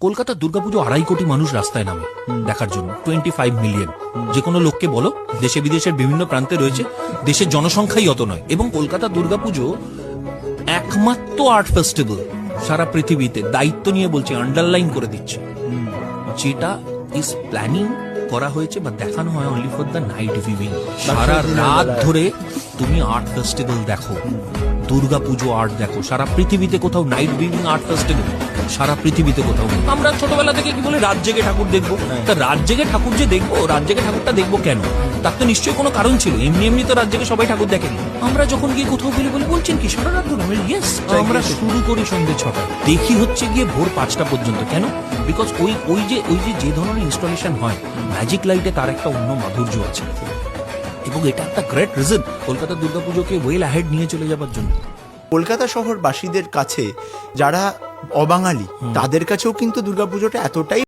কলকাতার দুর্গাপুজো 2.5 কোটি মানুষ রাস্তায় নামে দেখার জন্য, 25 মিলিয়ন। যে কোনো লোককে বলো, দেশে বিদেশের বিভিন্ন প্রান্তে রয়েছে, দেশের জনসংখ্যাই অত নয়। এবং কলকাতা দুর্গাপুজো একমাত্র আর্ট ফেস্টিভ্যাল সারা পৃথিবীতে, দায়িত্ব নিয়ে বলছি, আন্ডারলাইন করে দিচ্ছে, যেটা ইজ প্ল্যানিং করা হয়েছে বা দেখানো হয় only for the night viewing. সারা রাত ধরে তুমি আর্ট ফেস্টিভ্যাল দেখো, দুর্গাপুজো আর্ট দেখো। সারা পৃথিবীতে কোথাও নাইট ভিউইং আর্ট ফেস্টিভ্যাল সারা পৃথিবীতে কোথাও নেই। আমরা ছোটবেলা থেকে কি বলি, রাত জেগে ঠাকুর দেখবো। তা রাত জেগে ঠাকুর যে দেখবো, রাত জেগে ঠাকুরটা দেখবো কেন? তার তো নিশ্চয়ই কোনো কারণ ছিল। এমনি এমনি তো রাত জেগে সবাই ঠাকুর দেখেনি। আমরা যখন গিয়ে কোথাও গেলে বলি, বলছেন কি সারা রাত ধরে? ইয়েস, আমরা শুরু করি সন্ধ্যে 6টায়, দেখি হচ্ছে গিয়ে ভোর 5টা পর্যন্ত। কেন? বিকজ ওই যে ধরনের ইনস্টলেশন হয় ম্যাজিক লাইটে, তার একটা অন্য মাধুর্য আছে। এবং এটা একটা গ্রেট রিজন কলকাতা দুর্গাপুজোকে ওয়েল অ্যাহেড নিয়ে চলে যাবার জন্য। কলকাতা শহরবাসীদের কাছে যারা অবাঙালি, তাদের কাছেও কিন্তু দুর্গাপুজোটা এতটাই